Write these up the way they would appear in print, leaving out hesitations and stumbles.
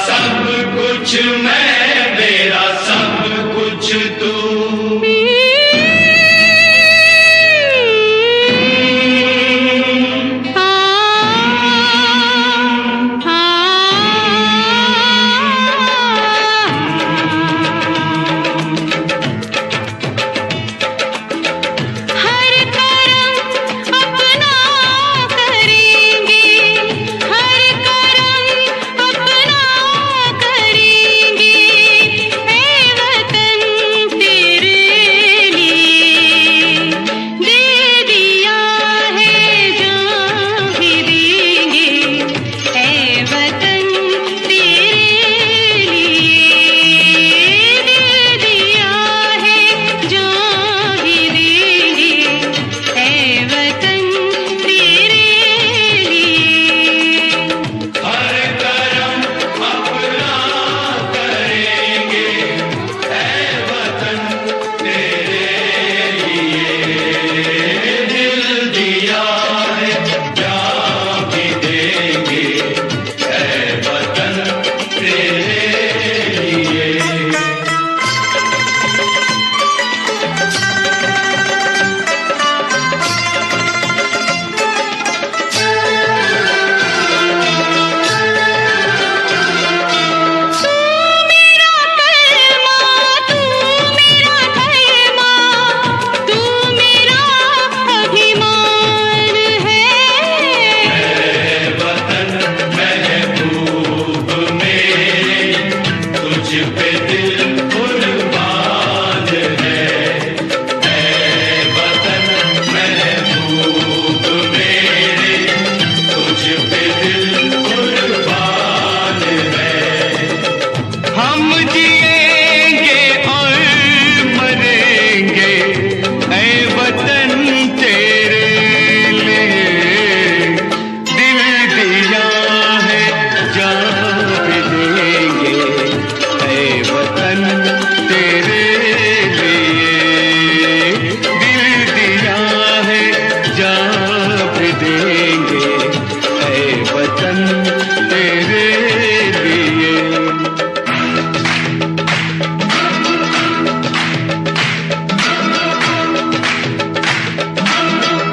सब कुछ मैं, मेरा सब कुछ तू।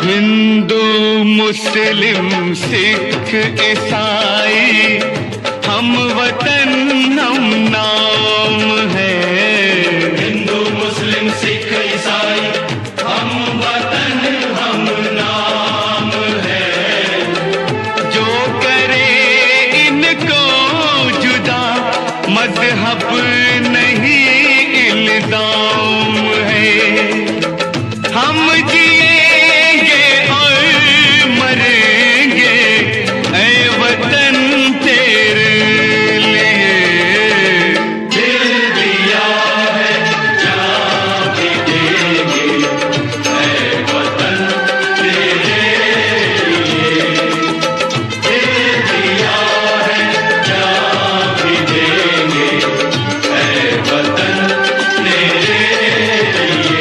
हिंदू मुस्लिम सिख ईसाई हम वतन हम नाम है। हिंदू मुस्लिम सिख ईसाई हम वतन हम नाम है। जो करे इनको जुदा मजहब नहीं इल्जाम है। हम जिएंगे और मरेंगे ऐ वतन तेरे लिए। दिल दिया है जान भी देंगे ऐ वतन तेरे लिए। दिल दिया है जान भी देंगे ऐ वतन तेरे लिए।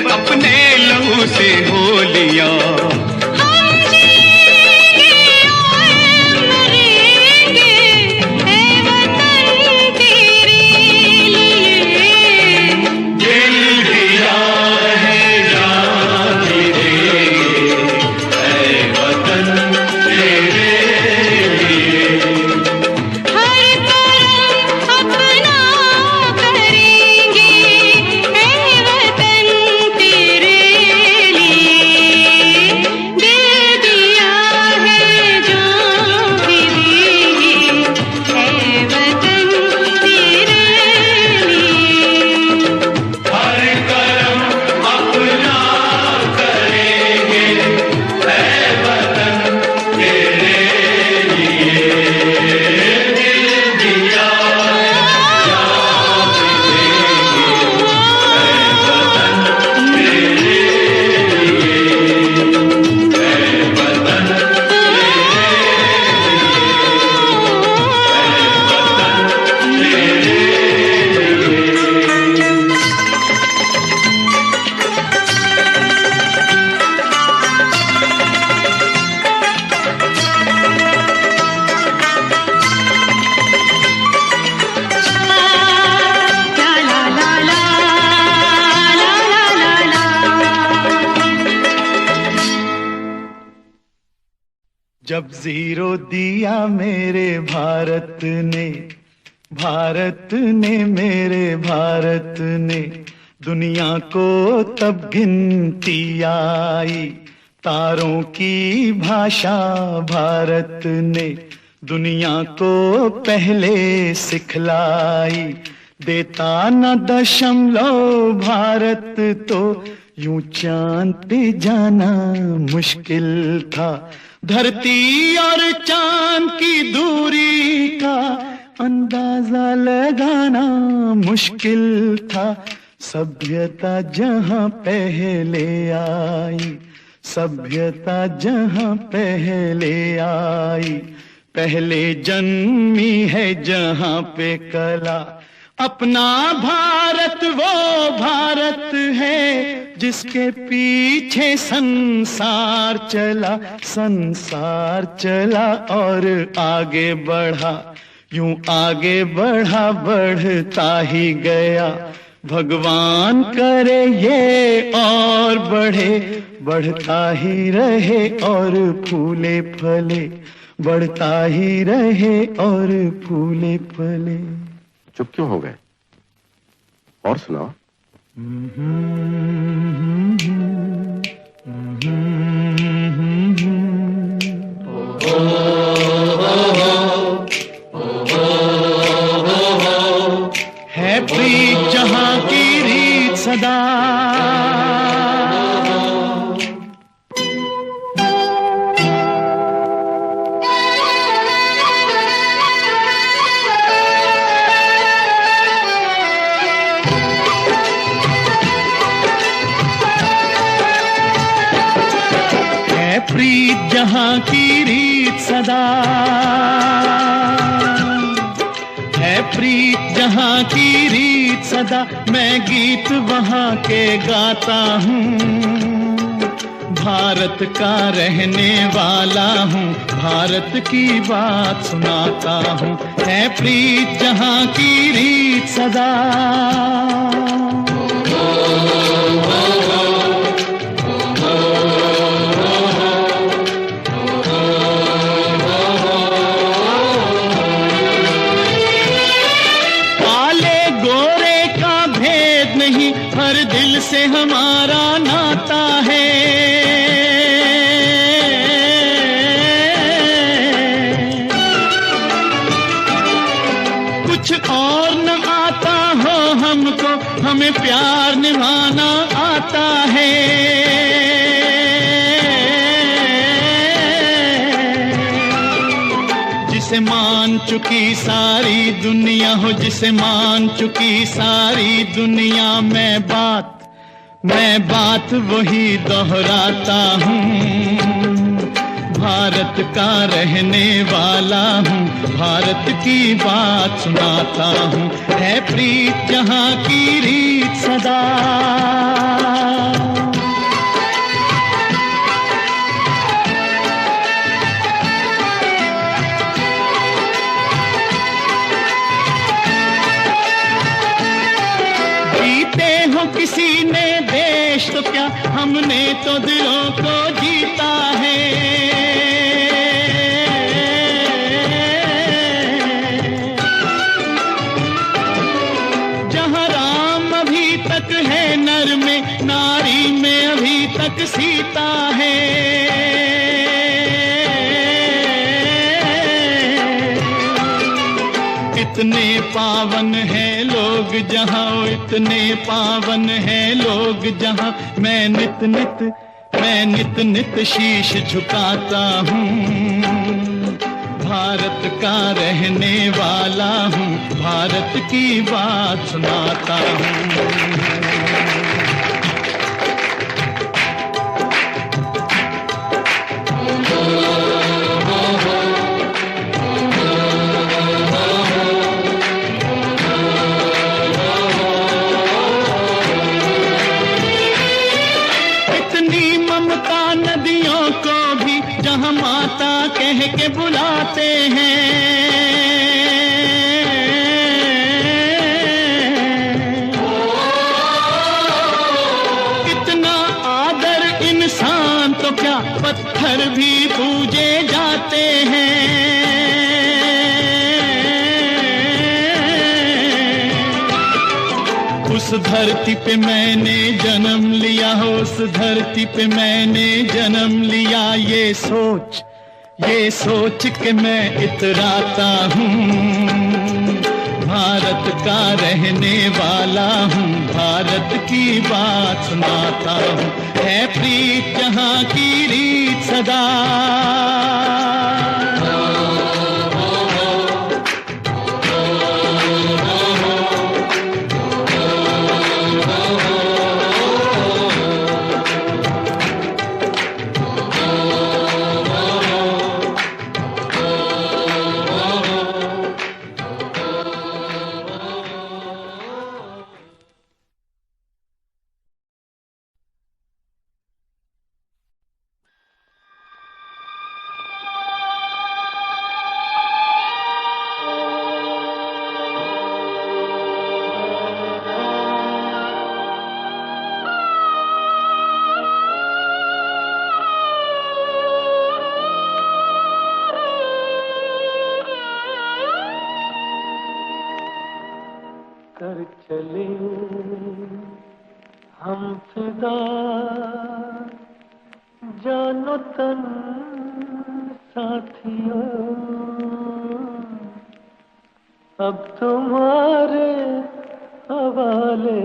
अपने लहू से होलियां हम जिएंगे और मरेंगे जब जीरो दिया मेरे भारत ने, भारत ने मेरे भारत ने, दुनिया को तब गिनती आई। तारों की भाषा भारत ने दुनिया को पहले सिखलाई। देता न दशमलव भारत तो यूं चांद पे जाना मुश्किल था। धरती और चांद की दूरी का अंदाजा लगाना मुश्किल था। सभ्यता जहां पहले आई, सभ्यता जहां पहले आई, पहले जन्मी है जहां पे कला। अपना भारत वो भारत है जिसके पीछे संसार चला, संसार चला और आगे बढ़ा। यूं आगे बढ़ा, बढ़ता ही गया। भगवान करे ये और बढ़े, बढ़ता ही रहे और फूले फले, बढ़ता ही रहे और फूले फले। चुप क्यों हो गए? और सुनाओ। है प्रीत जहां की रीत सदा, प्रीत जहां की रीत सदा, है प्रीत जहां की रीत सदा। मैं गीत वहां के गाता हूँ, भारत का रहने वाला हूँ, भारत की बात सुनाता हूँ। है प्रीत जहां की रीत सदा। हर दिल से हमारा नाता है। कुछ और न आता हो हमको, हमें प्यार निभाना आता है। जिसे मान चुकी सारी दुनिया हो, जिसे मान चुकी सारी दुनिया, मैं बात वही दोहराता हूँ। भारत का रहने वाला हूँ, भारत की बात सुनाता हूँ। है प्रीत जहाँ की रीत सदा। किसी ने देश तो क्या, हमने तो दिलों को जीता है। जहाँ राम अभी तक है नर में, नारी में अभी तक सीता है। इतने पावन है लोग जहाँ, इतने पावन है लोग जहाँ, मैं नित नित शीश झुकाता हूँ। भारत का रहने वाला हूँ, भारत की बात सुनाता हूँ। नदियों को भी जहाँ माता कह के बुलाते हैं। इतना आदर इंसान तो क्या, क्या पत्थर भी पूजे जाते हैं। उस धरती पे मैंने जन्म लिया, उस धरती पे मैंने जन्म लिया, ये सोच के मैं इतराता हूँ। भारत का रहने वाला हूँ, भारत की बात सुनाता हूँ। है प्रीत जहाँ की रीत सदा, कर चले हम फिदा, जानो तन साथियों, अब तुम्हारे हवाले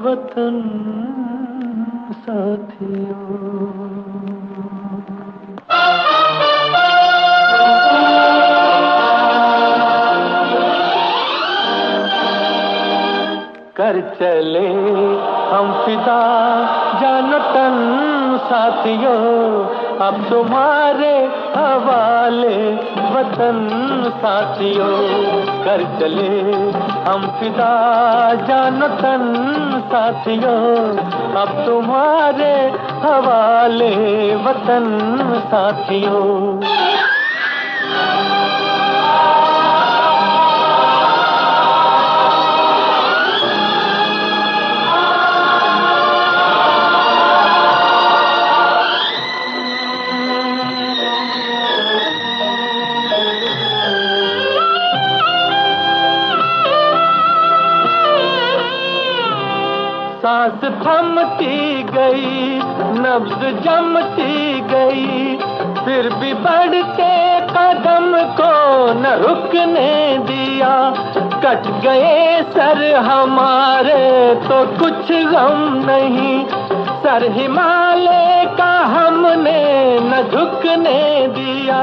वतन साथियों। कर चले हम फिदा, जानो तन साथियों, अब तुम्हारे हवाले वतन साथियों। कर चले हम फिदा, जानो तन साथियों, अब तुम्हारे हवाले वतन साथियों। सांस थमती गई, नब्ज जमती गई, फिर भी बढ़ते कदम को न रुकने दिया। कट गए सर हमारे तो कुछ गम नहीं, सर हिमालय का हमने न झुकने दिया।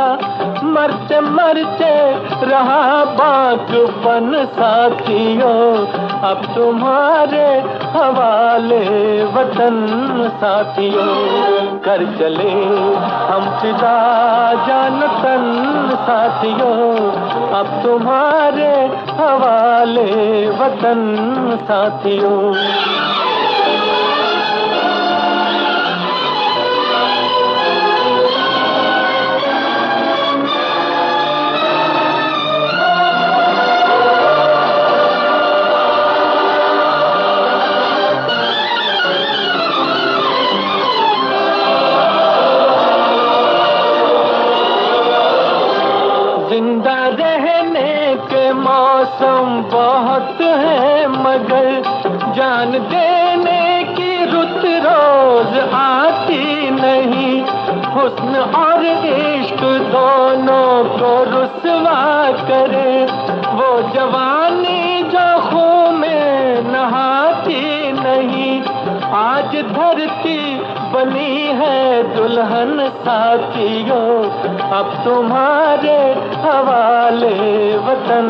मरते मरते रहा बाक़पन साथियों, अब तुम्हारे हवाले वतन साथियों। कर चले हम फिदा, जानो तन साथियों, अब तुम्हारे हवाले वतन साथियों। जिंदा रहने के मौसम बहुत है, मगर जान देने की रुत रोज आती नहीं। हुस्न और इश्क दोनों को रुसवा करे, वो जवानी जो खून में नहाती नहीं। आज धरती बनी है दुल्हन साथियों, अब तुम्हारे हवाले वतन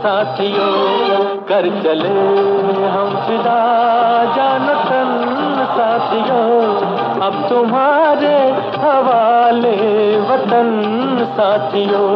साथियों। कर चले हम फिदा, जानो तन साथियों, अब तुम्हारे हवाले वतन साथियों।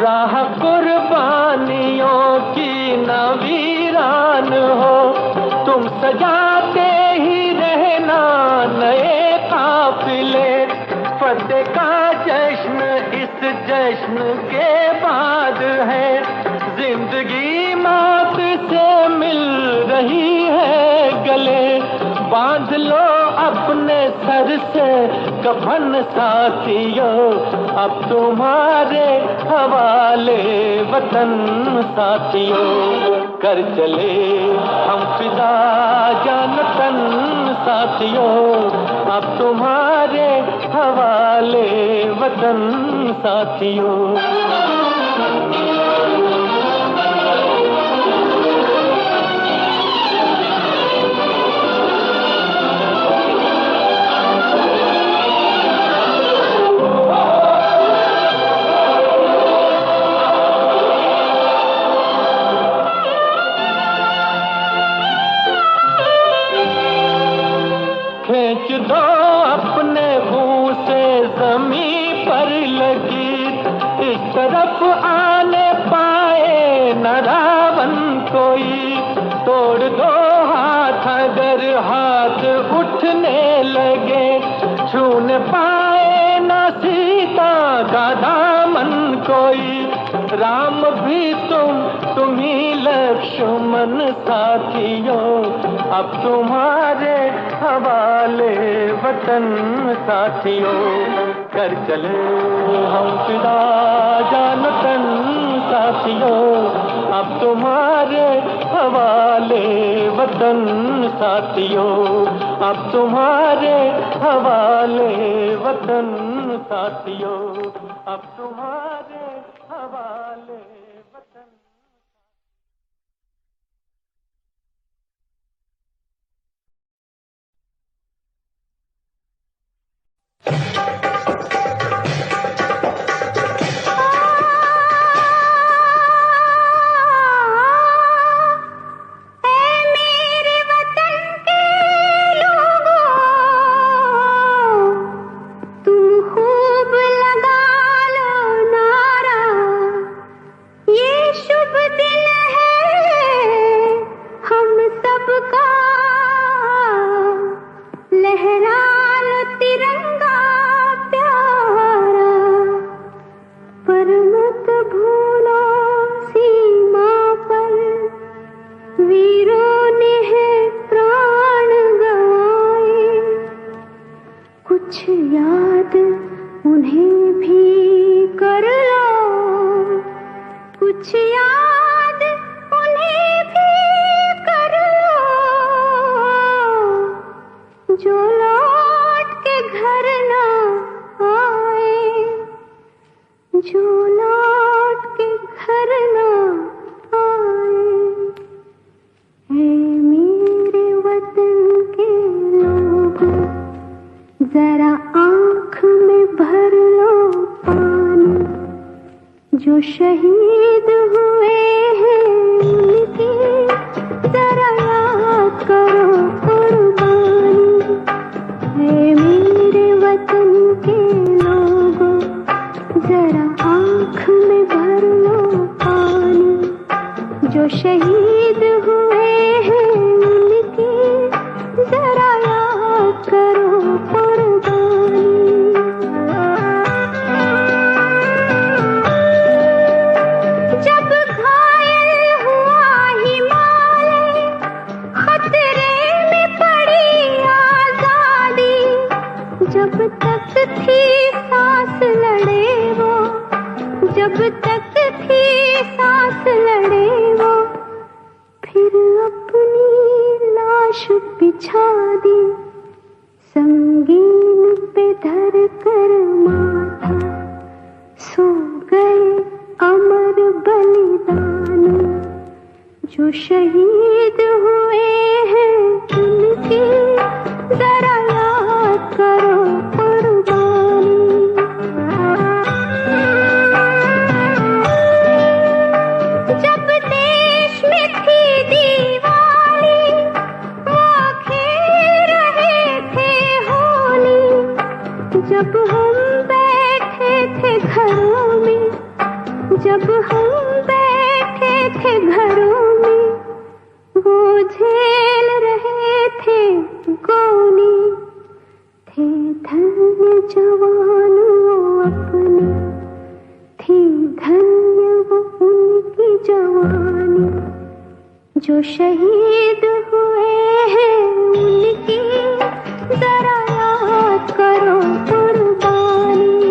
राह कुर्बानियों की न वीरान हो। तुम सजाते ही रहना नए काफिले, फतेह का जश्न इस जश्न के बाद है। जिंदगी मौत से मिल रही है गले, बांध लो अपने सर से कफन साथियों, अब तुम्हारे हवाले वतन साथियों। कर चले हम फिदा जान तन साथियों, अब तुम्हारे हवाले वतन साथियों। खींच दो अपने मुंह से जमीन पर लगी, इस तरफ आने पाए न रावण कोई। तोड़ दो हाथ अगर हाथ उठने लगे, छूने पाए न सीता का दामन कोई। राम भी तुम ही लक्ष्मण साथियों, अब तुम्हारे हवाले वतन साथियों। कर चले हम फिदा जान तन साथियों, अब तुम्हारे हवाले वतन साथियों, अब तुम्हारे हवाले वतन साथियों, अब तुम्हारे हवाले वतन। जो शहीद हुए हैं उनकी जरा याद करो कुर्बानी। है मेरे वतन के लोगों जरा आँख में भर लो पानी। जो शहीद हुए हैं उनकी जरा याद करो कुर्बानी। जब तक थी सांस लड़े वो, जब तक थी सांस लड़े वो, फिर अपनी लाश बिछा दी संगीन पे धर कर माथा। सो गए अमर बलिदानी जो शहीद हुए हैं उनकी जरा याद करो कुर्बानी। जब देश में थी दीवाली वो खेल रहे थे होली। जब हम बैठे थे घरों में जब हम बैठे थे घरों में, वो झेल रहे थे गोली। थे धन्य जवान वो अपने, थी धन्य वो उनकी जवानी। जो शहीद हुए हैं उनकी जरा याद करो कुर्बानी।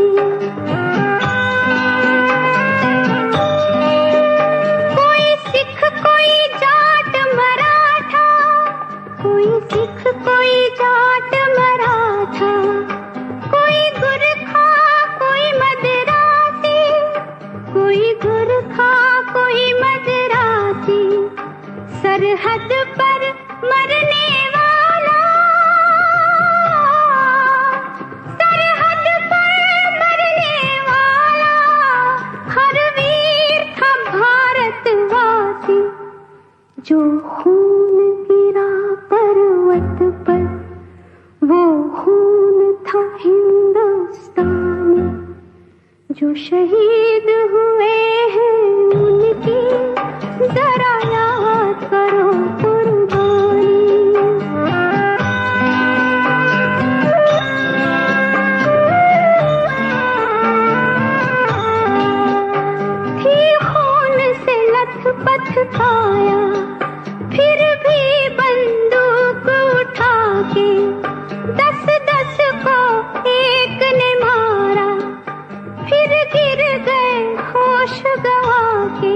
कोई सिख कोई जाट मराठा, कोई सिख कोई जाट मराठा, कोई गुरखा कोई मदरासी, कोई गुरखा कोई मदरासी। सरहद पर मरने वाला, सरहद पर मरने वाला, हर वीर था भारतवासी। जो खून गिरा पर्वत पर, वो खून था हिंदुस्तानी। जो शहीद हुए हैं उनकी जरा याद करो कुर्बानी। थी खून से लथपथ काया, फिर भी बंदूक उठा के 10-10 को एक ने मारा। फिर गिर गए होश गवा के,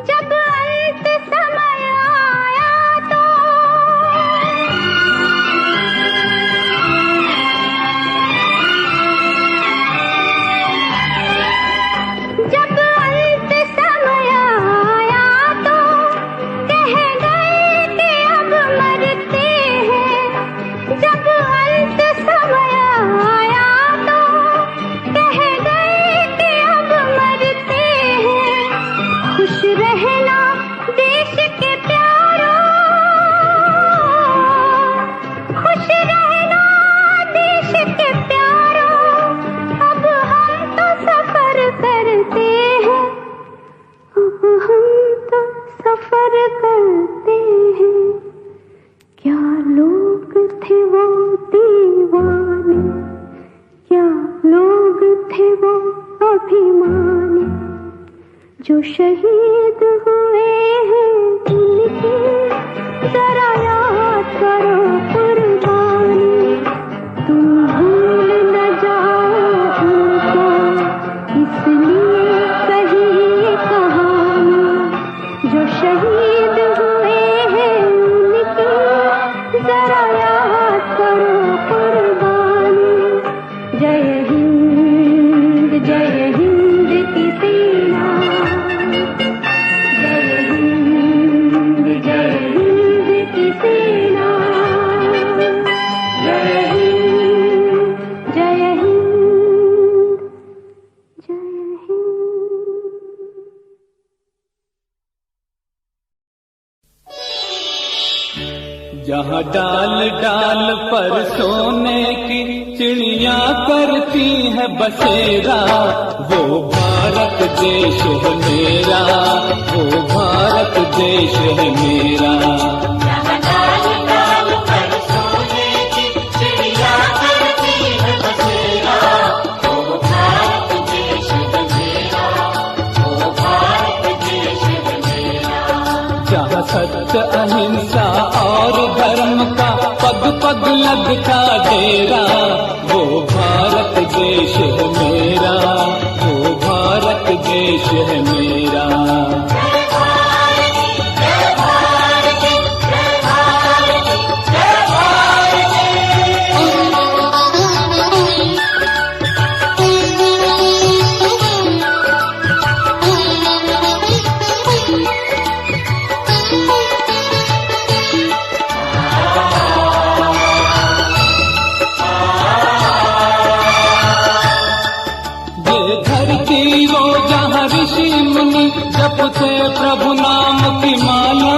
जब अंत समय आया तो जब अंत समय आया तो कह गए कि अब मरते हैं। जब अंत समय आया तो कह गए कि अब मरते हैं। खुश रहना देश के प्यारों, खुश रहना देश के प्यारों। अब हम तो सफर करते हैं, अब हम तो सफर करते हैं। क्या लोग थे वो दीवाने, क्या लोग थे वो अभिमानी। जो शहीद हुए हैं उनकी जरा याद करो कुर्बानी। तुम भूल न जाओ उनको, इसलिए कही ये कहानी। जो शहीद हुए हैं उनकी जरा याद करो कुर्बानी। जय हिंद की सेना, जय हिंद की सेना, जय हिंद जय हिंद जय हिंद। जहाँ डाल डाल पर सोने की चिड़िया करती है बसेरा, वो भारत देश है मेरा, वो भारत देश है मेरा। जहाँ डाल डाल पर सोने की चिड़िया करती है बसेरा, वो भारत देश है मेरा, वो भारत देश है मेरा। जहाँ सत्य अहिंसा और धर्म का पग पग लगता डेरा, वो भारत देश है मेरा, वो भारत देश है मेरा। ऋषि मुनि जपते प्रभु नाम की माला,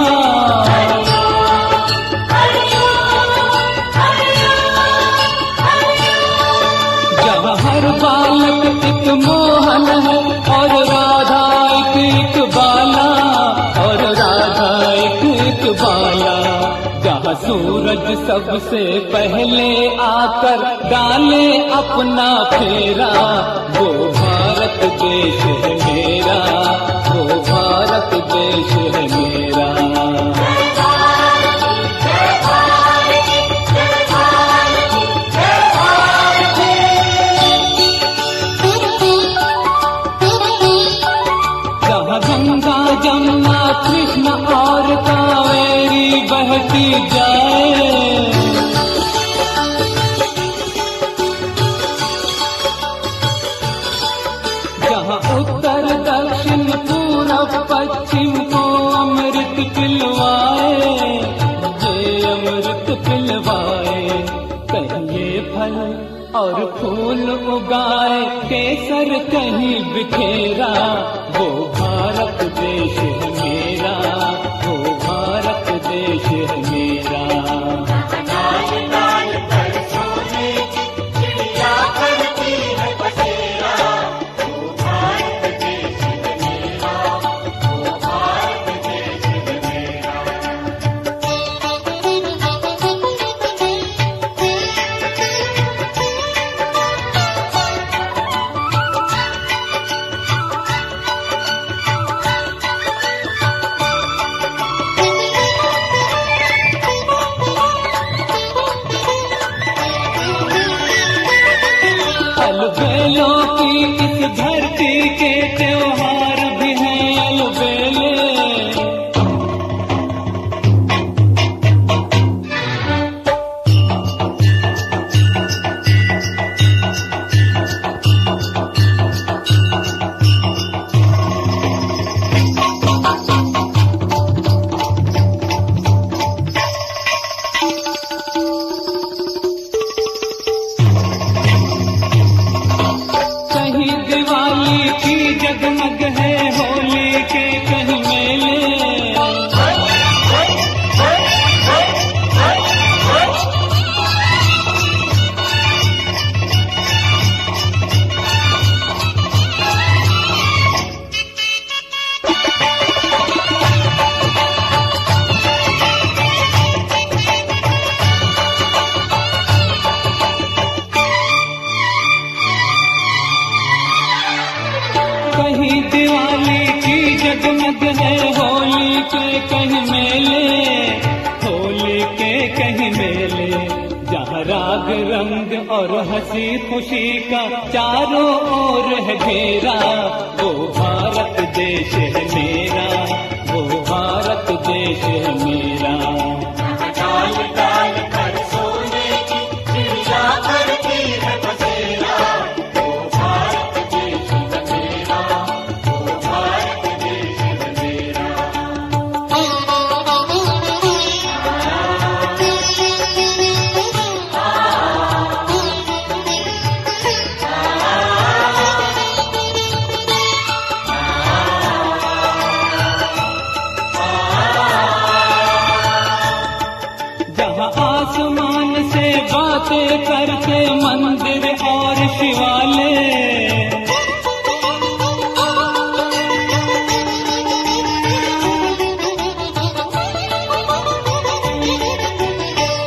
जहाँ हर बालक एक मोहन है और राज सूरज सबसे पहले आकर डाले अपना फेरा, वो भारत देश है मेरा, वो भारत देश है मेरा। जहाँ गंगा जमुना कृष्ण और कावेरी बहती जाए, जहाँ उत्तर दक्षिण पूरब पश्चिम को अमृत पिलवाए, ये अमृत पिलवाए। कहीं ये फल और फूल उगाए, केसर कहीं बिखेरा, वो भारत देश है मेरा, वो भारत देश है मेरा। लाल लाल पर सोने की चिड़िया करती है बसेरा, वो भारत देश है मेरा, वो भारत देश है मेरा। अलबेलों की इस धरती के त्योहार भी हैं अलबेले, कहीं दिवाली की जगमग है, होली के कहीं मेले, कहीं दिवाली की जगमग है, होली के कहीं मेले, होली के कहीं मेले। जहाँ राग रंग और हंसी खुशी का चारों ओर है घेरा, वो भारत देश है मेरा, वो भारत देश है मेरा। डाल डाल पर सोने की चिड़िया करती है बसेरा, वो भारत देश है मेरा, वो भारत देश है मेरा। जहाँ आसमान से बातें करते मंदिर और शिवालय,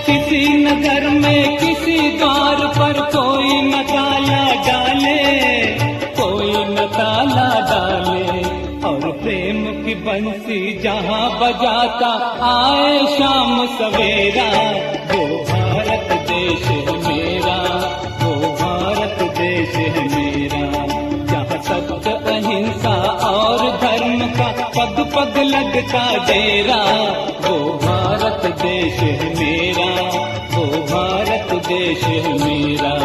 किसी नगर में किसी द्वार पर कोई न ताला डाले, कोई न ताला डाले। और प्रेम की बंसी जहाँ बजाता आए शाम सवेरा, वो भारत देश है मेरा, वो भारत देश है मेरा। जहाँ सत्य अहिंसा और धर्म का पग पग लगता डेरा, वो भारत देश है मेरा, वो भारत देश है मेरा।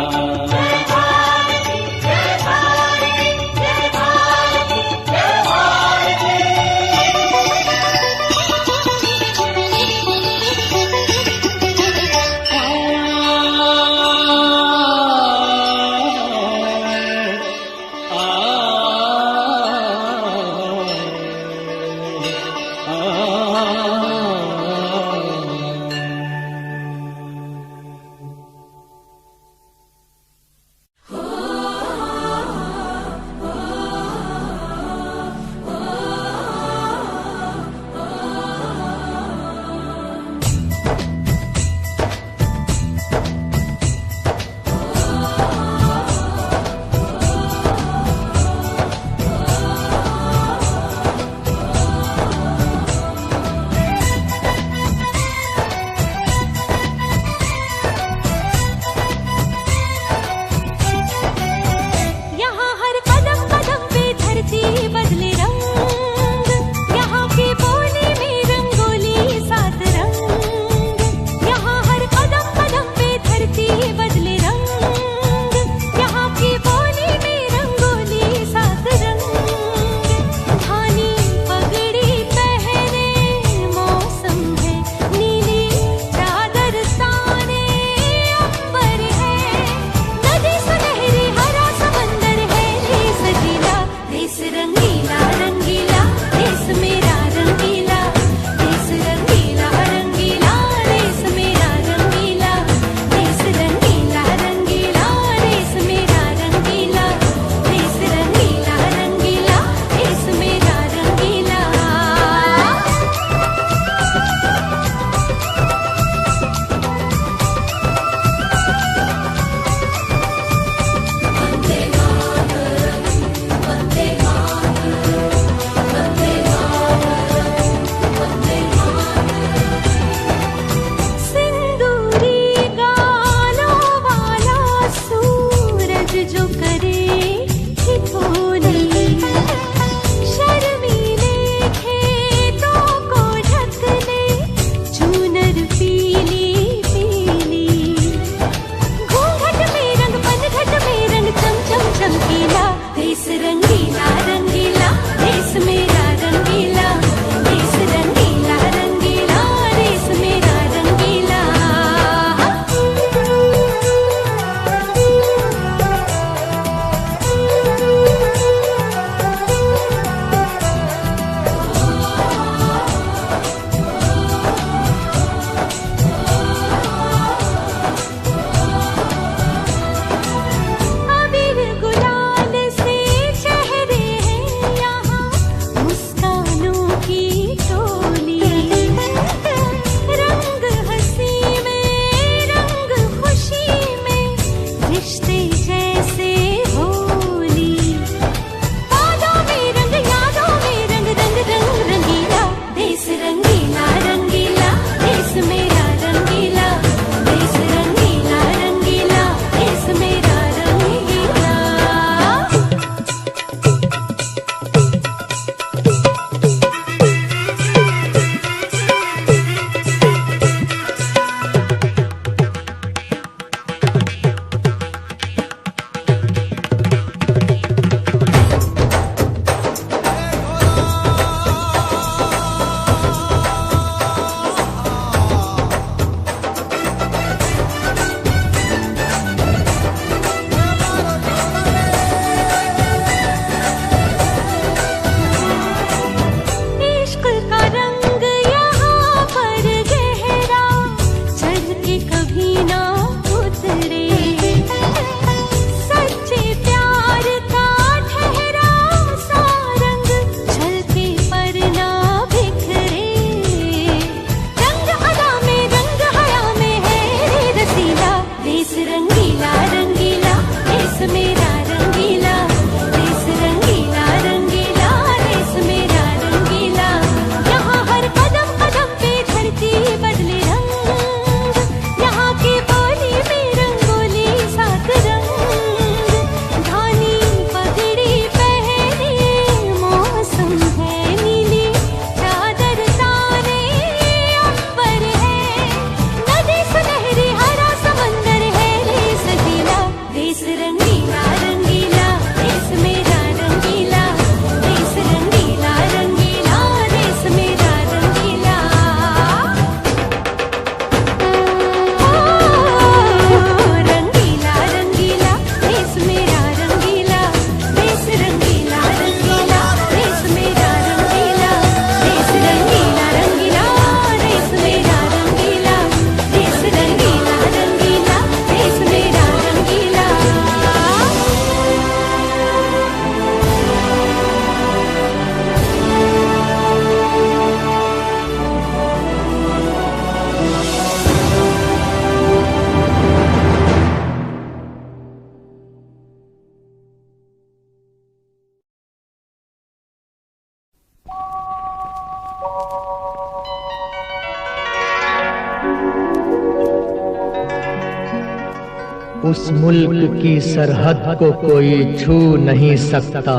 उस मुल्क की सरहद को कोई छू नहीं सकता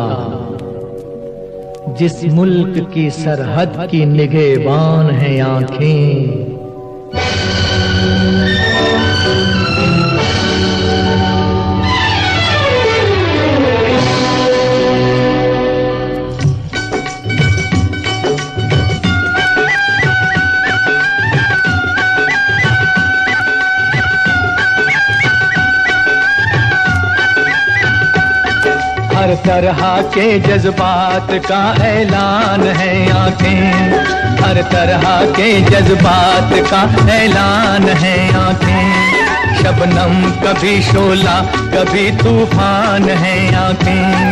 जिस मुल्क की सरहद की निगहबान हैं आंखें। हर तरह के जज्बात का ऐलान है आंखें, हर तरह के जज्बात का ऐलान है आंखें। शबनम कभी शोला कभी तूफान है आंखें,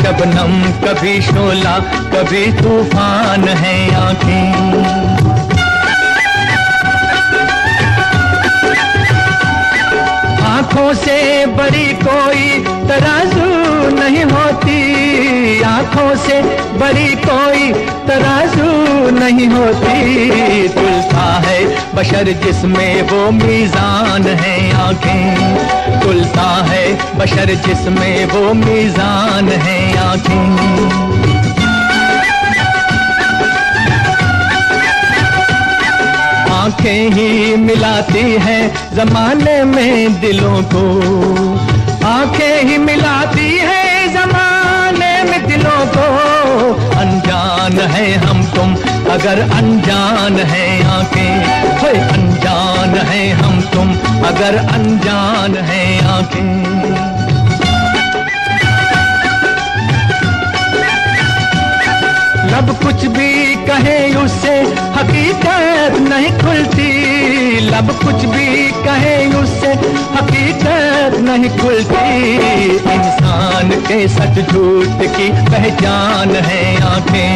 शबनम कभी शोला कभी तूफान है आंखें। आँखों से बड़ी कोई तराजू नहीं होती, आँखों से बड़ी कोई तराजू नहीं होती। तुलता है बशर जिसमें वो मीज़ान है आँखें, तुलता है बशर जिसमें वो मीज़ान है आँखें। आंखें ही मिलाती हैं जमाने में दिलों को, आंखें ही मिलाती हैं जमाने में दिलों को। अनजान है हम तुम अगर अनजान है आंखें, होए अनजान है हम तुम अगर अनजान है आंखें। लब कुछ भी कहे उससे हकीकत नहीं खुलती, लब कुछ भी कहे उससे हकीकत नहीं खुलती। इंसान के सच झूठ की पहचान है आंखें,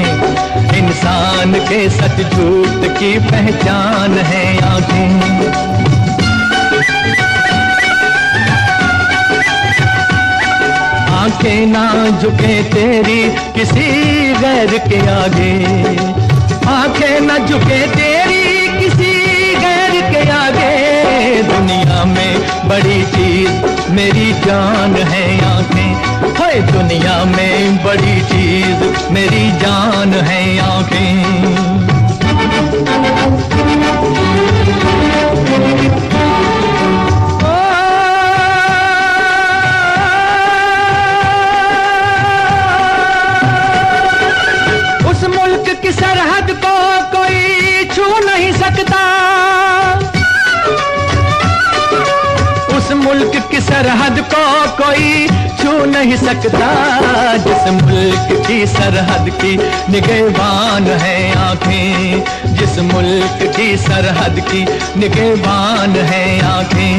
इंसान के सच झूठ की पहचान है आंखें। आंखें ना झुके तेरी किसी गैर के आगे, आंखें ना झुके तेरी किसी गैर के आगे। दुनिया में बड़ी चीज मेरी जान है आंखें, हाय दुनिया में बड़ी चीज मेरी जान है आंखें। सरहद को कोई छू नहीं सकता, उस मुल्क की सरहद को कोई छू नहीं सकता। जिस मुल्क की सरहद की निगहबान है आंखें, जिस मुल्क की सरहद की निगहबान है आंखें।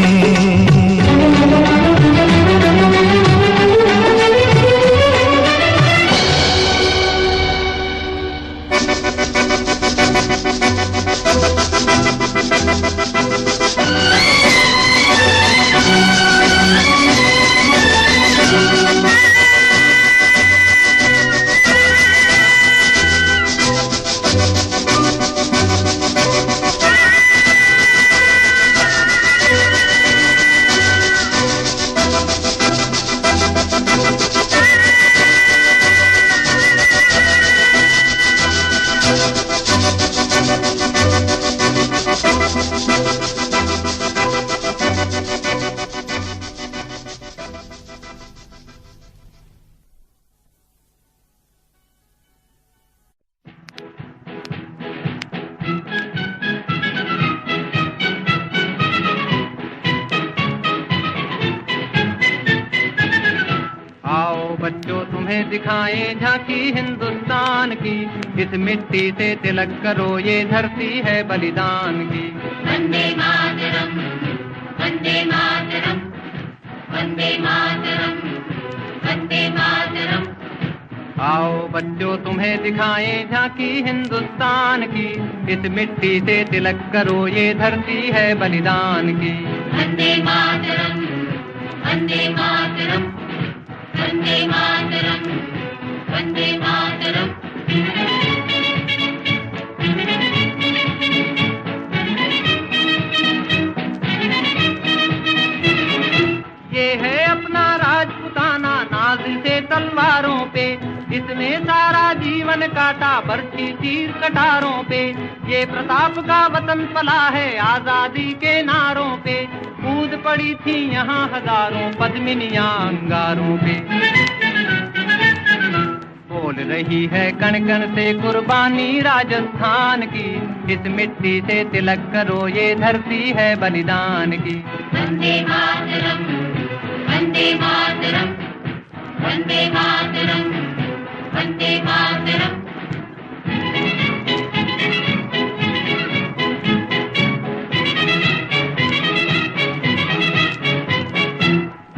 दिखाएं झांकी हिंदुस्तान की, इस मिट्टी से तिलक करो ये धरती है बलिदान की। वंदे मातरम, वंदे मातरम, वंदे मातरम, वंदे मातरम। आओ बच्चों तुम्हें दिखाएं झांकी हिंदुस्तान की, इस मिट्टी से तिलक करो ये धरती है बलिदान की। वंदे मातरम, वंदे मातरम, वंदे मातरम, वंदे मातरम। तलवारों पे, इसने सारा जीवन काटा बरछी तीर कटारों पे। ये प्रताप का वतन पला है आजादी के नारों पे, कूद पड़ी थी यहाँ हजारों पद्मिनियां अंगारों पे। बोल रही है कण कण से कुर्बानी राजस्थान की, इस मिट्टी से तिलक करो ये धरती है बलिदान की। वंदे मातरम, वंदे मातरम, वंदे मातरम, वंदे मातरम।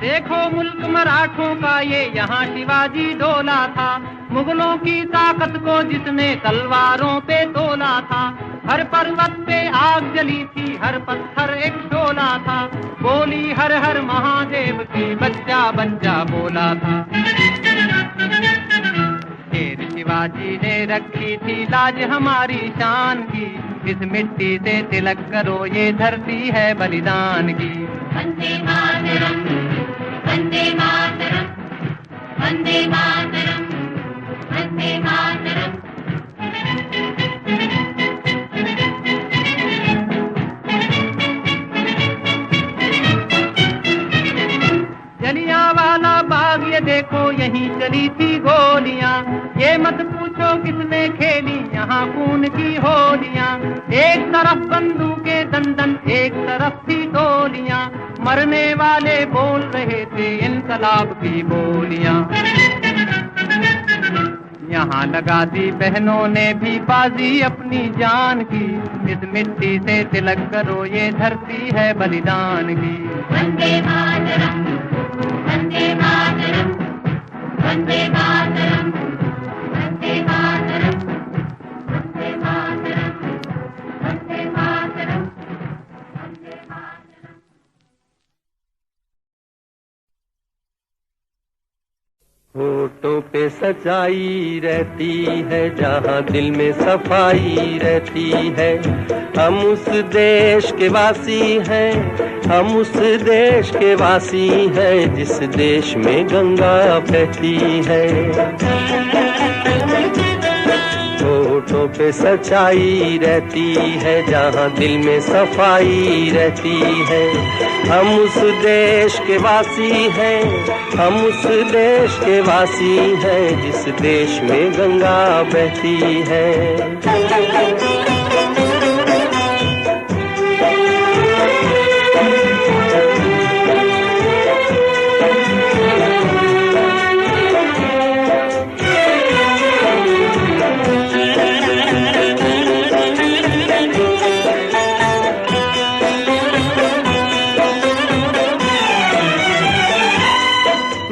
देखो मुल्क मराठों का ये यहाँ शिवाजी डोला था, मुगलों की ताकत को जिसने तलवारों पे तोला था। हर पर्वत पे आग जली थी, हर पत्थर एक शोला था, बोली हर हर महादेव की बच्चा बच्चा बोला था। शेर शिवाजी ने रखी थी लाज हमारी शान की, इस मिट्टी से तिलक करो ये धरती है बलिदान की। वंदे मातरम, वंदे मातरम, वंदे मातरम, वंदे मातरम। जलियांवाला बाग ये देखो यहीं चली थी गोलियां, ये मत पूछो किसने खेली यहाँ खून की होलियां। एक तरफ बंदूकें दंदन, एक तरफ थी गोलियां, मरने वाले बोल रहे थे इनकलाब की बोलियां। यहाँ लगा दी बहनों ने भी बाजी अपनी जान की, इस मिट्टी से तिलक करो ये धरती है बलिदान की। वंदे मातरम, वंदे मातरम, वंदे मातरम, वंदे मातरम, वंदे मातरम, वंदे मातरम, वंदे मातरम। होठों पे सच्चाई रहती है जहाँ दिल में सफाई रहती है। हम उस देश के वासी हैं, हम उस देश के वासी हैं जिस देश में गंगा बहती है। होठों पे सच्चाई रहती है जहाँ दिल में सफाई रहती है। हम उस देश के वासी हैं, हम उस देश के वासी हैं जिस देश में गंगा बहती है।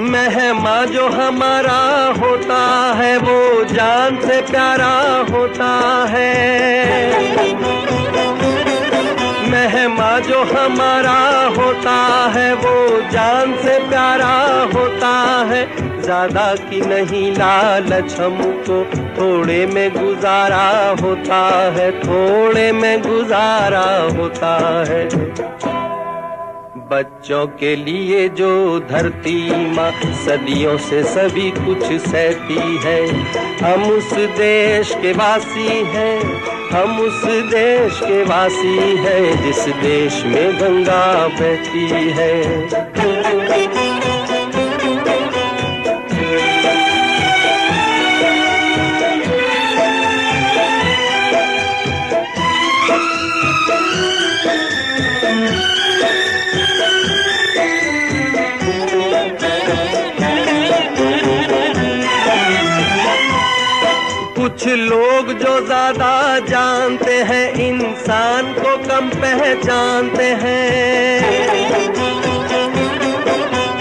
मेहमा जो हमारा होता है वो जान से प्यारा होता है। मेहमा जो हमारा होता है वो जान से प्यारा होता है। ज्यादा की नहीं लालच हमको थोड़े में गुजारा होता है, थोड़े में गुजारा होता है। बच्चों के लिए जो धरती माँ सदियों से सभी कुछ सहती है। हम उस देश के वासी हैं, हम उस देश के वासी हैं जिस देश में गंगा बहती है। कुछ लोग जो ज्यादा जानते हैं इंसान को कम पहचानते हैं।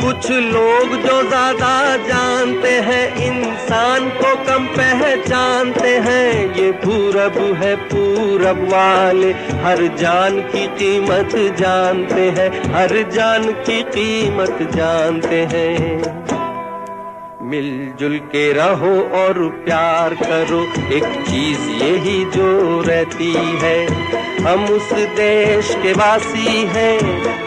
कुछ लोग जो ज्यादा जानते हैं इंसान को कम पहचानते हैं। ये पूरब है, पूरब वाले हर जान की कीमत जानते हैं, हर जान की कीमत जानते हैं। मिलजुल के रहो और प्यार करो, एक चीज यही जो रहती है। हम उस देश के वासी हैं,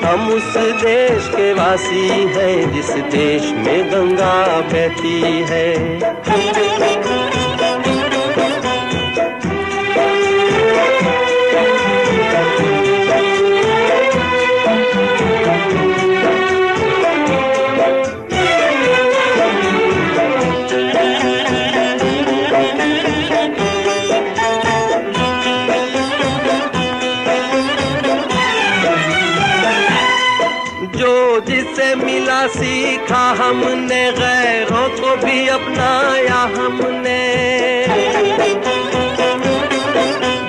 हम उस देश के वासी हैं, जिस देश में गंगा बहती है। जिसे मिला सीखा हमने, गैरों को भी अपनाया हमने।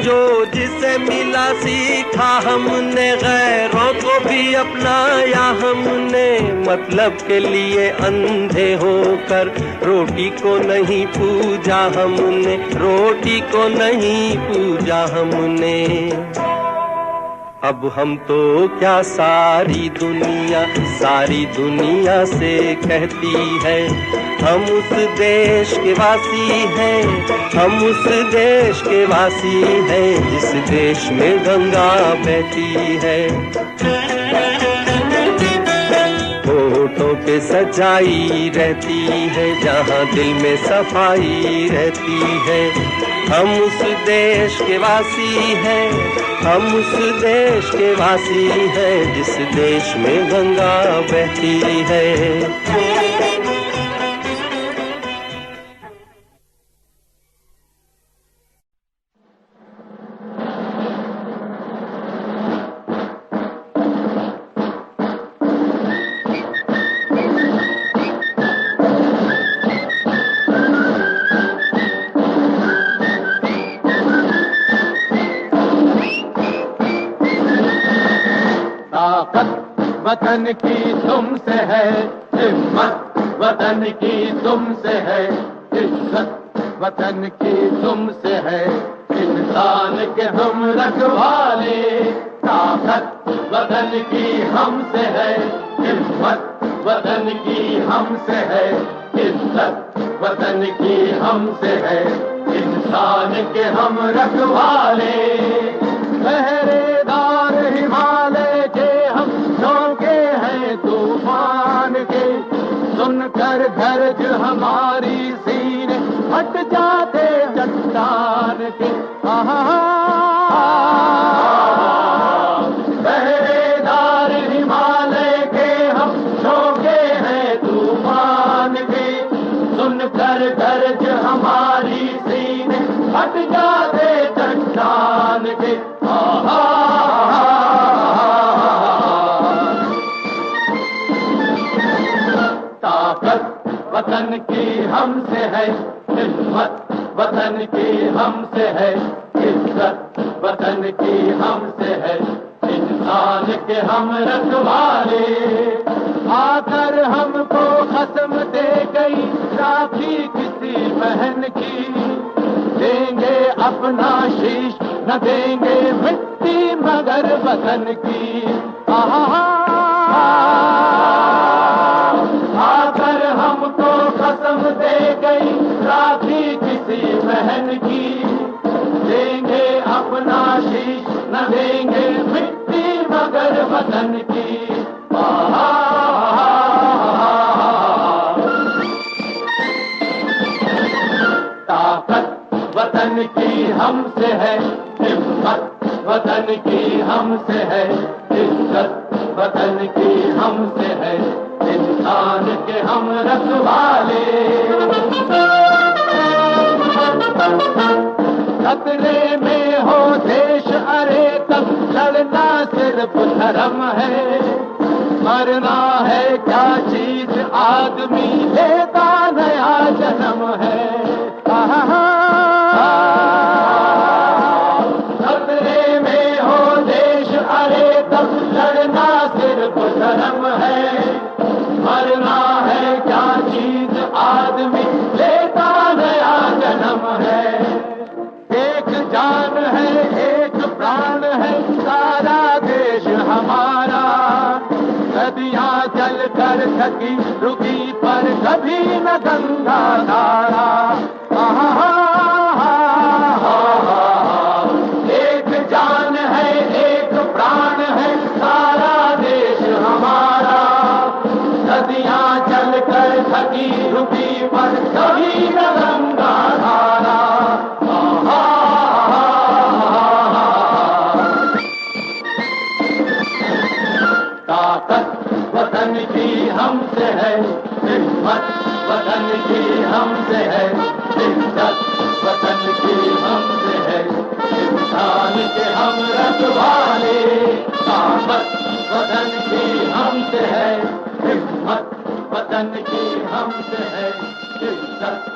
जो जिसे मिला सीखा हमने, गैरों को भी अपनाया हमने। मतलब के लिए अंधे होकर रोटी को नहीं पूजा हमने, रोटी को नहीं पूजा हमने। अब हम तो क्या सारी दुनिया से कहती है, हम उस देश के वासी हैं, हम उस देश के वासी हैं, जिस देश में गंगा बहती है। होठों पे सच्चाई रहती है, जहाँ दिल में सफाई रहती है। हम उस देश के वासी हैं, हम उस देश के वासी हैं, जिस देश में गंगा बहती है। वतन की तुमसे है, हिम्मत वतन की तुमसे है, इज्जत वतन की तुमसे है, इंसान के हम रखवाले। ताकत वतन की हमसे है, हिम्मत वतन की हमसे है, इज्जत वतन की हमसे है, इंसान के हम रखवाले। पहरेदार हिमालय के हम झोंके हैं तूफान के, सुनकर गरज हमारी सीने हट जाते चट्टान के। पहरेदार हिमालय के हम झोंके हैं तूफान के, सुनकर गरज हमारी सीने हट जाते चट्टान के। ताकत वतन की हमसे है, हिम्मत वतन की हमसे है, इज्जत वतन की हमसे है, इंसान के हम रखवाले। आकर हमको कसम दे गई राखी किसी बहन की, देंगे अपना शीश न देंगे मिट्टी मगर वतन की। आकर हमको कसम दे गई राखी किसी बहन की, देंगे अपना शीश न देंगे मिट्टी मगर वतन की। ताकत वतन की हमसे है, हिम्मत वतन की हमसे है, इज्जत वतन की हमसे है, इंसान के हम रखवाले। खतरे में हो देश अरे तब लड़ना सिर्फ धर्म है, मरना है क्या चीज आदमी लेता नया जन्म है। खतरे में हो देश अरे तब लड़ना सिर्फ धर्म है, मरना है क्या चीज आदमी लेता नया जन्म है। एक जान है एक प्राण है सारा देश हमारा, नदियां जल कर थकी रुकी पर कभी न गंगा पर शहीद गंगा धारा। ताकत वतन की हमसे है, हिम्मत वतन की हमसे है, इज्जत वतन की हमसे है, इंसान के हम रखवाले। ताकत वतन की हमसे है, हिम्मत वतन की हमसे है, इज्जत